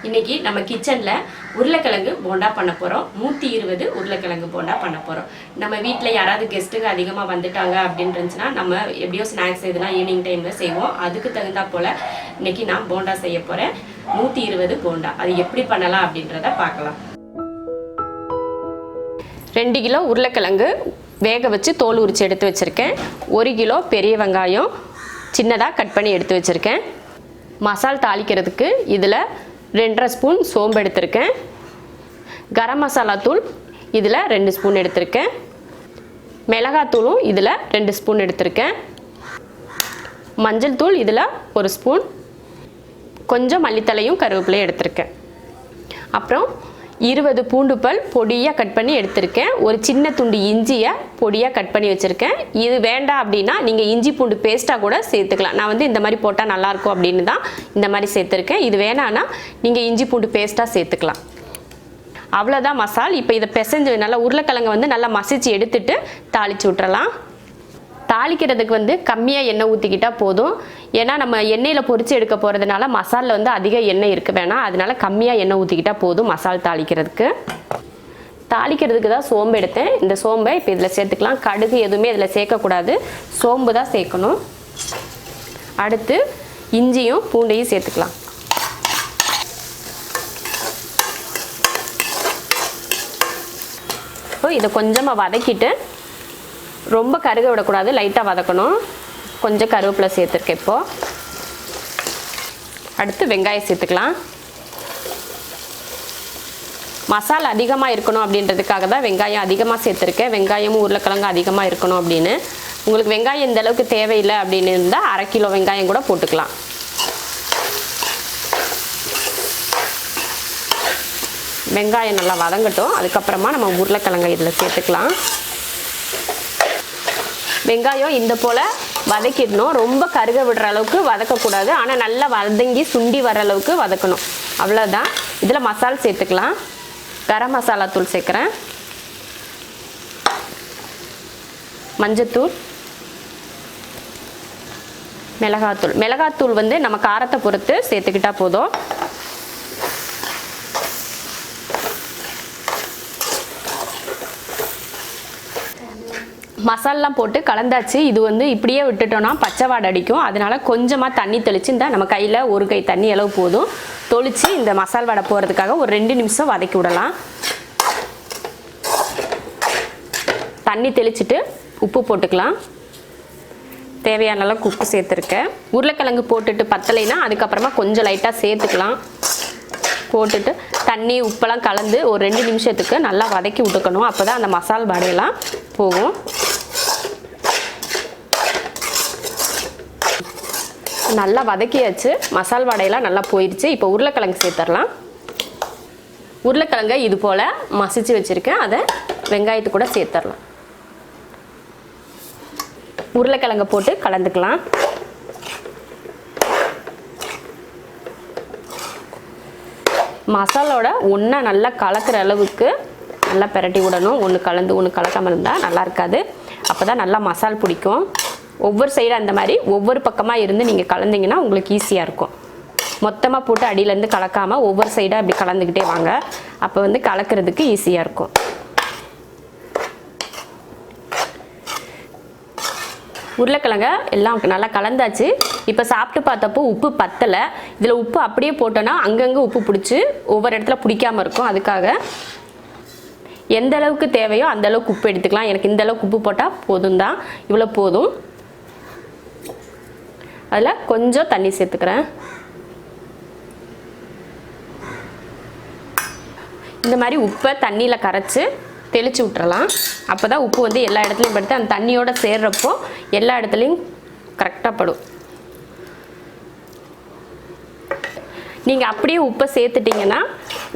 இன்னைக்கு நம்ம கிச்சன்ல உருளைக்கிழங்கு போண்டா பண்ண போறோம். 120 உருளைக்கிழங்கு போண்டா பண்ண போறோம். நம்ம வீட்டில் யாராவது கெஸ்ட்டுங்க அதிகமாக வந்துட்டாங்க அப்படின்னு இருந்துச்சுன்னா நம்ம எப்படியோ ஸ்நாக்ஸ் எதுனா ஈவினிங் டைம்ல செய்வோம். அதுக்கு தகுந்தா போல இன்னைக்கு நான் போண்டா செய்ய போறேன். 120 போண்டா அது எப்படி பண்ணலாம் அப்படின்றத பார்க்கலாம். 2 கிலோ உருளைக்கிழங்கு வேக வச்சு தோல் உரிச்சு எடுத்து வச்சிருக்கேன். 1 கிலோ பெரிய வெங்காயம் சின்னதாக கட் பண்ணி எடுத்து வச்சிருக்கேன். மசால் தாளிக்கிறதுக்கு இதில் 2.5 ஸ்பூன் சோம்பு எடுத்திருக்கேன். கரம் மசாலா தூள் இதில் 2 ஸ்பூன் எடுத்திருக்கேன். மிளகாத்தூளும் இதில் 2 ஸ்பூன் எடுத்திருக்கேன். மஞ்சள் தூள் இதில் 1 ஸ்பூன், கொஞ்சம் மல்லித்தலையும் கருவேப்பிலையும் எடுத்திருக்கேன். அப்புறம் 20 பூண்டு பல் பொடியாக கட் பண்ணி எடுத்திருக்கேன். ஒரு சின்ன துண்டு இஞ்சியை பொடியாக கட் பண்ணி வச்சுருக்கேன். இது வேண்டாம் அப்படின்னா நீங்கள் இஞ்சி பூண்டு பேஸ்ட்டாக கூட சேர்த்துக்கலாம். நான் இந்த மாதிரி போட்டால் நல்லாயிருக்கும் அப்படின்னு தான் இந்த மாதிரி சேர்த்துருக்கேன். இது வேணான்னா நீங்கள் இஞ்சி பூண்டு பேஸ்ட்டாக சேர்த்துக்கலாம். அவ்வளோதான் மசால். இப்போ இதை பிசைஞ்சு நல்லா உருளைக்கிழங்கை நல்லா மசிச்சு எடுத்துட்டு தாளித்து விட்டுறலாம். தாளிக்கிறதுக்கு கம்மியாக எண்ணெய் ஊற்றிக்கிட்டால் போதும். ஏன்னா நம்ம எண்ணெயில் பொரிச்சு எடுக்க போகிறதுனால மசாலில் அதிக எண்ணெய் இருக்க வேணாம். அதனால கம்மியாக எண்ணெய் ஊற்றிக்கிட்டால் போதும் மசால் தாளிக்கிறதுக்கு. தாளிக்கிறதுக்கு தான் சோம்பு எடுத்தேன். இந்த சோம்பை இப்போ இதில் சேர்த்துக்கலாம். கடுகு எதுவுமே இதில் சேர்க்கக்கூடாது, சோம்பு தான் சேர்க்கணும். அடுத்து இஞ்சியும் பூண்டையும் சேர்த்துக்கலாம். இப்போ இதை கொஞ்சமாக வதக்கிட்டு, ரொம்ப கருக விடக்கூடாது, லைட்டாக வதக்கணும். கொஞ்சம் கருவேப்பிலை சேர்த்துருக்கேன். இப்போது அடுத்து வெங்காயம் சேர்த்துக்கலாம். மசாலா அதிகமாக இருக்கணும் அப்படின்றதுக்காக தான் வெங்காயம் அதிகமாக சேர்த்துருக்கேன். வெங்காயமும் உருளைக்கிழங்கு அதிகமாக இருக்கணும் அப்படின்னு. உங்களுக்கு வெங்காயம் இந்த அளவுக்கு தேவையில்லை அப்படின்னு இருந்தால் 1/2 கிலோ வெங்காயம் கூட போட்டுக்கலாம். வெங்காயம் நல்லா வதங்கட்டும். அதுக்கப்புறமா நம்ம உருளைக்கிழங்கை இதில் சேர்த்துக்கலாம். வெங்காயம் இந்த போல் வதக்கிடணும். ரொம்ப கருக விடுற அளவுக்கு வதக்கக்கூடாது, ஆனால் நல்லா வதங்கி சுண்டி வர அளவுக்கு வதக்கணும். அவ்வளோதான். இதில் மசாலா சேர்த்துக்கலாம். கரம் மசாலா தூள் சேர்க்குறேன், மஞ்சத்தூள், மிளகாத்தூள். மிளகாத்தூள் நம்ம காரத்தை பொறுத்து சேர்த்துக்கிட்டா போதும். மசாலாம் போட்டு கலந்தாச்சு. இது இப்படியே விட்டுட்டோன்னா பச்சை வாடை அடிக்கும். அதனால கொஞ்சமாக தண்ணி தெளித்து நம்ம கையில் 1 கை தண்ணி அளவு போதும் தொளிச்சு இந்த மசால் வடை போகிறதுக்காக ஒரு 2 நிமிஷம் வதக்கி விடலாம். தண்ணி தெளிச்சுட்டு உப்பு போட்டுக்கலாம். தேவையான அளவுக்கு உப்பு சேர்த்துருக்கேன். உருளைக்கிழங்கு போட்டுட்டு பத்தலைன்னா அதுக்கப்புறமா கொஞ்சம் லைட்டாக சேர்த்துக்கலாம். போட்டுட்டு தண்ணி உப்பெல்லாம் கலந்து ஒரு 2 நிமிஷத்துக்கு நல்லா வதக்கி விட்டுக்கணும். அப்போ தான் அந்த மசால் வடையெல்லாம் போகும். நல்லா வதக்கியாச்சு. மசால் வடையெல்லாம் நல்லா போயிடுச்சு. இப்போ உருளைக்கிழங்கு சேர்த்துடலாம். உருளைக்கிழங்கை இது போல் மசிச்சு வச்சுருக்கேன். அதை வெங்காயத்து கூட சேர்த்துடலாம். உருளைக்கிழங்கை போட்டு கலந்துக்கலாம். மசாலோட ஒன்றா நல்லா கலக்கிற அளவுக்கு நல்லா பிரட்டி விடணும். ஒன்று கலந்து ஒன்று கலக்காமல் இருந்தால் நல்லா இருக்காது. அப்போ தான் நல்லா மசால் பிடிக்கும். ஒவ்வொரு சைடாக அந்த மாதிரி ஒவ்வொரு பக்கமாக இருந்து நீங்கள் கலந்தீங்கன்னா உங்களுக்கு ஈஸியாக இருக்கும். மொத்தமாக போட்டு அடியிலேருந்து கலக்காமல் ஒவ்வொரு சைடாக அப்படி கலந்துக்கிட்டே வாங்க. அப்போ கலக்கிறதுக்கு ஈஸியாக இருக்கும். உருளைக்கிழங்க எல்லாம் நல்லா கலந்தாச்சு. இப்போ சாப்பிட்டு பார்த்தப்போ உப்பு பத்தலை. இதில் உப்பு அப்படியே போட்டோன்னா அங்கங்கே உப்பு பிடிச்சி ஒவ்வொரு இடத்துல பிடிக்காமல் இருக்கும். அதுக்காக எந்த அளவுக்கு தேவையோ அந்த அளவுக்கு உப்பு எடுத்துக்கலாம். எனக்கு இந்த அளவுக்கு உப்பு போட்டால் போதும் தான். இவ்வளோ போதும். அதில் கொஞ்சம் தண்ணி சேர்த்துக்கிறேன். இந்த மாதிரி உப்பை தண்ணியில் கரைச்சி தெளித்து விட்டுறலாம். அப்போ தான் உப்பு எல்லா இடத்துலையும் படுத்து அந்த தண்ணியோடு சேர்றப்போ எல்லா இடத்துலையும் கரெக்டாக படும். நீங்கள் அப்படியே உப்பை சேர்த்துட்டிங்கன்னா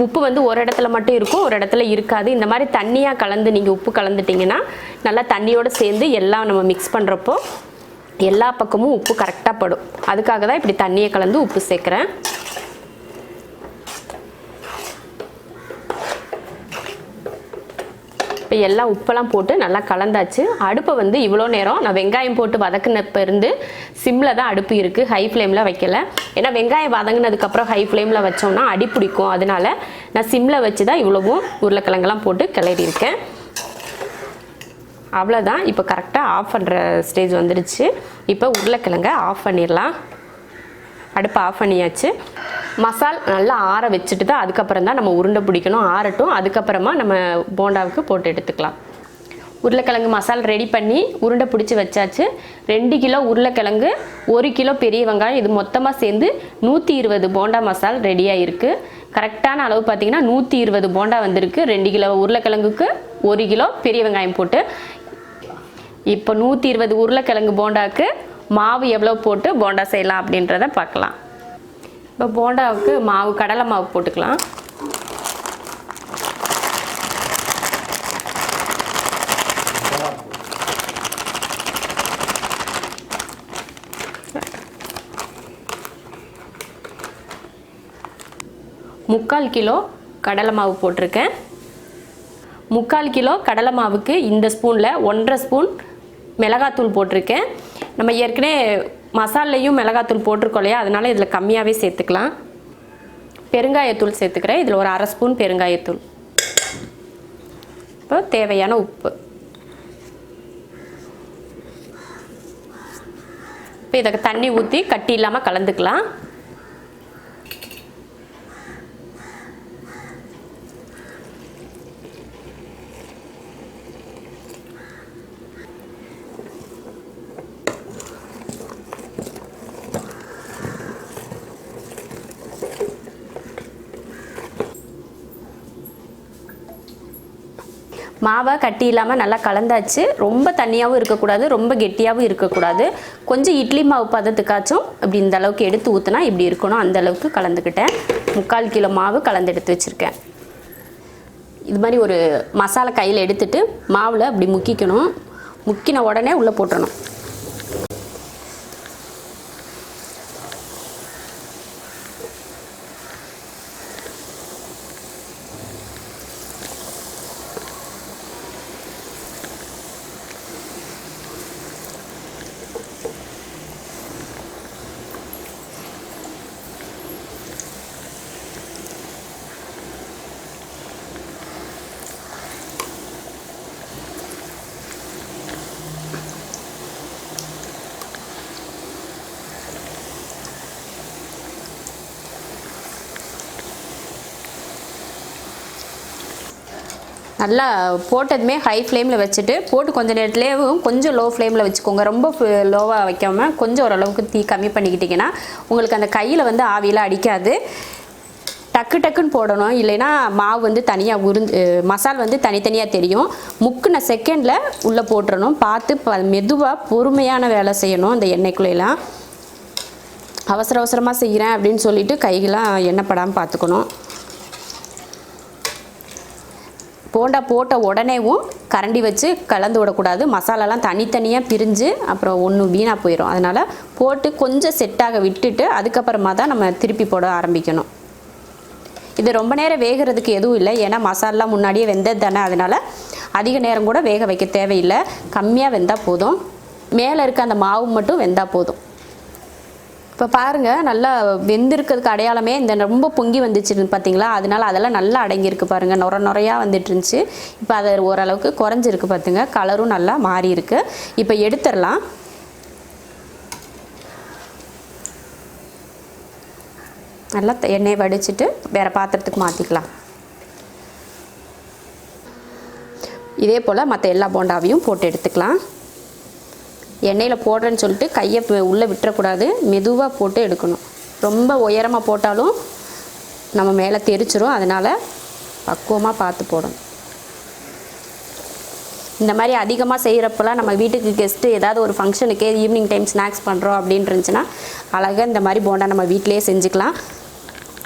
உப்பு ஒரு இடத்துல மட்டும் இருக்கும், ஒரு இடத்துல இருக்காது. இந்த மாதிரி தண்ணியாக கலந்து நீங்கள் உப்பு கலந்துட்டிங்கன்னா நல்லா தண்ணியோடு சேர்ந்து எல்லாம் நம்ம மிக்ஸ் பண்ணுறப்போ எல்லா பக்கமும் உப்பு கரெக்டாக படும். அதுக்காக தான் இப்படி தண்ணியை கலந்து உப்பு சேர்க்குறேன். இப்போ எல்லாம் உப்பெல்லாம் போட்டு நல்லா கலந்தாச்சு. அடுப்பை வந்து இவ்வளோ நேரம் நான் வெங்காயம் போட்டு வதக்குனப்ப இருந்து சிம்மில் தான் அடுப்பு இருக்குது, ஹை ஃப்ளேமில் வைக்கல. ஏன்னா வெங்காயம் வதங்கினதுக்கப்புறம் ஹை ஃப்ளேமில் வச்சோம்னா அடி பிடிக்கும். அதனால நான் சிம்மில் வச்சு தான் இவ்வளவும் உருளைக்கிழங்கெல்லாம் போட்டு கிளறியிருக்கேன். அவ்வளோதான். இப்போ கரெக்டாக ஆஃப் பண்ணுற ஸ்டேஜ் வந்துடுச்சு. இப்போ உருளைக்கிழங்க ஆஃப் பண்ணிடலாம். அடுப்பை ஆஃப் பண்ணியாச்சு. மசால் நல்லா ஆற வச்சுட்டு தான் அதுக்கப்புறம் தான் நம்ம உருண்டை பிடிக்கணும். ஆறட்டும், அதுக்கப்புறமா நம்ம போண்டாவுக்கு போட்டு எடுத்துக்கலாம். உருளைக்கிழங்கு மசால் ரெடி பண்ணி உருண்டை பிடிச்சி வச்சாச்சு. 2 கிலோ உருளைக்கிழங்கு, 1 கிலோ பெரிய வெங்காயம், இது மொத்தமாக சேர்ந்து 120 போண்டா மசால் ரெடியாக இருக்குது. கரெக்டான அளவு பார்த்திங்கன்னா 120 போண்டா வந்திருக்கு. 2 கிலோ உருளைக்கிழங்குக்கு 1 கிலோ பெரிய வெங்காயம் போட்டு. இப்போ 120 உருளைக்கிழங்கு போண்டாவுக்கு மாவு எவ்வளோ போட்டு போண்டா செய்யலாம் அப்படின்றத பார்க்கலாம். இப்போ போண்டாவுக்கு மாவு கடலை மாவு போட்டுக்கலாம். முக்கால் கிலோ கடலை மாவு போட்டிருக்கேன். 3/4 கிலோ கடலை மாவுக்கு இந்த ஸ்பூனில் 1.5 ஸ்பூன் மிளகாத்தூள் போட்டிருக்கேன். நம்ம ஏற்கனவே மசாலையும் மிளகாத்தூள் போட்டிருக்கோம் இல்லையா, அதனால் இதில் கம்மியாகவே சேர்த்துக்கலாம். பெருங்காயத்தூள் சேர்த்துக்கிறேன். இதில் ஒரு 1/2 ஸ்பூன் பெருங்காயத்தூள். இப்போ தேவையான உப்பு. இப்போ இதை தண்ணி ஊற்றி கட்டி இல்லாமல் கலந்துக்கலாம். மாவை கட்டி இல்லாமல் நல்லா கலந்தாச்சு. ரொம்ப தண்ணியாகவும் இருக்கக்கூடாது, ரொம்ப கெட்டியாகவும் இருக்கக்கூடாது. கொஞ்சம் இட்லி மாவு பதத்துக்காச்சும் இப்படி இந்த அளவுக்கு எடுத்து ஊற்றினா இப்படி இருக்கணும். அந்த அளவுக்கு கலந்துக்கிட்டேன். 3/4 கிலோ மாவு கலந்து எடுத்து வச்சுருக்கேன். இது மாதிரி ஒரு மசாலா கையில் எடுத்துட்டு மாவில் அப்படி முக்கிக்கணும். முக்கின உடனே உள்ளே போட்டுறணும். நல்லா போட்டதுமே ஹை ஃப்ளேமில் வச்சுட்டு போட்டு கொஞ்சம் நேரத்துலேயும் கொஞ்சம் லோ ஃப்ளேமில் வச்சுக்கோங்க. ரொம்ப லோவாக வைக்காமல் கொஞ்சம் ஓரளவுக்கு தீ கம்மி பண்ணிக்கிட்டிங்கன்னா உங்களுக்கு அந்த கையில் வந்து ஆவியில் அடிக்காது. டக்கு டக்குன்னு போடணும், இல்லைன்னா மாவு வந்து தனியாக மசால் வந்து தனித்தனியாக தெரியும். முக்குன செகண்டில் உள்ளே போட்டுறணும். பார்த்து மெதுவாக பொறுமையான வேலை செய்யணும். அந்த எண்ணெய்க்குள்ளெல்லாம் அவசர அவசரமாக செய்கிறேன் அப்படின்னு சொல்லிட்டு கைகளாம் எண்ணெய் படாமல் பார்த்துக்கணும். போண்டா போட்ட உடனேவும் கரண்டி வச்சு கலந்து விடக்கூடாது. மசாலாலாம் தனித்தனியாக பிரிஞ்சு அப்புறம் ஒன்று வீணாக போயிடும். அதனால் போட்டு கொஞ்சம் செட்டாக விட்டுட்டு அதுக்கப்புறமா தான் நம்ம திருப்பி போட ஆரம்பிக்கணும். இது ரொம்ப நேரம் வேகிறதுக்கு எதுவும் இல்லை, ஏன்னா மசாலெலாம் முன்னாடியே வெந்தது தானே. அதனால் அதிக நேரம் கூட வேக வைக்க தேவையில்லை. கம்மியாக வெந்தால் போதும். மேலே இருக்க அந்த மாவு மட்டும் வெந்தால் போதும். இப்போ பாருங்கள், நல்லா வெந்திருக்கிறதுக்கு அடையாளமே இந்த ரொம்ப பொங்கி வந்துச்சு பார்த்தீங்களா, அதனால் அதெல்லாம் நல்லா அடங்கியிருக்கு பாருங்கள். நுரையாக வந்துட்டு இருந்துச்சு. இப்போ அதை ஓரளவுக்கு குறைஞ்சிருக்கு பார்த்துங்க. கலரும் நல்லா மாறி இருக்கு. இப்போ எடுத்துடலாம். நல்லா எண்ணெயை வடிச்சிட்டு வேறு பாத்திரத்துக்கு மாற்றிக்கலாம். இதே போல் மற்ற எல்லா போண்டாவையும் போட்டு எடுத்துக்கலாம். எண்ணெயில் போடுறேன்னு சொல்லிட்டு கையை உள்ளே விட்டுறக்கூடாது. மெதுவாக போட்டு எடுக்கணும். ரொம்ப உயரமாக போட்டாலும் நம்ம மேலே தெரிச்சிரும். அதனால் பக்குவமாக பார்த்து போடணும். இந்த மாதிரி அதிகமாக செய்கிறப்பெல்லாம் நம்ம வீட்டுக்கு கெஸ்ட்டு ஏதாவது ஒரு ஃபங்க்ஷனுக்கு ஈவினிங் டைம் ஸ்நாக்ஸ் பண்ணுறோம் அப்படின்னு இருந்துச்சுன்னா அழகாக இந்த மாதிரி போண்டா நம்ம வீட்டிலேயே செஞ்சுக்கலாம்.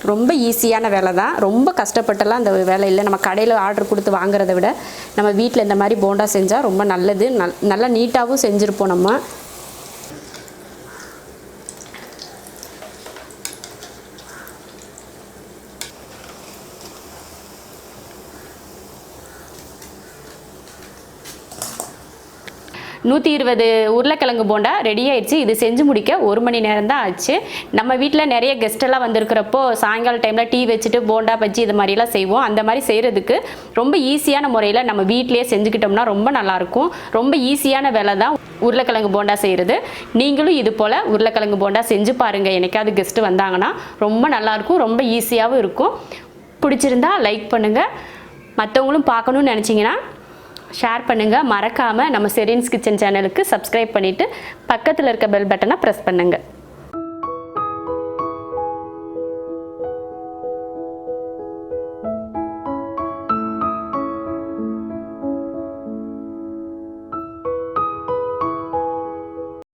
ரொம்ப ஈஸியான வேலை தான். ரொம்ப கஷ்டப்பட்டெல்லாம் அந்த வேலை இல்லை. நம்ம கடையில் ஆர்டர் கொடுத்து வாங்குறத விட நம்ம வீட்டில் இந்த மாதிரி போண்டா செஞ்சால் ரொம்ப நல்லது. நல்லா நீட்டாகவும் செஞ்சுருப்போம் நம்ம. 120 உருளைக்கிழங்கு போண்டா ரெடி ஆயிடுச்சு. இது செஞ்சு முடிக்க 1 மணி நேரம் தான் ஆச்சு. நம்ம வீட்டில் நிறைய கெஸ்ட் எல்லாம் வந்திருக்கிறப்போ சாயங்கால டைமில் டீ வச்சுட்டு போண்டா பஜ்ஜி இது மாதிரிலாம் செய்வோம். அந்த மாதிரி செய்கிறதுக்கு ரொம்ப ஈஸியான முறையில் நம்ம வீட்டிலேயே செஞ்சுக்கிட்டோம்னா ரொம்ப நல்லாயிருக்கும். ரொம்ப ஈஸியான வேலை தான் உருளைக்கிழங்கு போண்டா செய்கிறது. நீங்களும் இது போல் உருளைக்கிழங்கு போண்டா செஞ்சு பாருங்கள். எனக்காவது கெஸ்ட்டு வந்தாங்கன்னா ரொம்ப நல்லாயிருக்கும், ரொம்ப ஈஸியாகவும் இருக்கும். பிடிச்சிருந்தா லைக் பண்ணுங்கள். மற்றவங்களும் பார்க்கணுன்னு நினச்சிங்கன்னா ஷேர் பண்ணுங்கள். மறக்காமல் நம்ம ஷெரின்ஸ் கிச்சன் சேனலுக்கு சப்ஸ்கிரைப் பண்ணிவிட்டு பக்கத்தில் இருக்க பெல் பட்டனை ப்ரெஸ் பண்ணுங்கள்.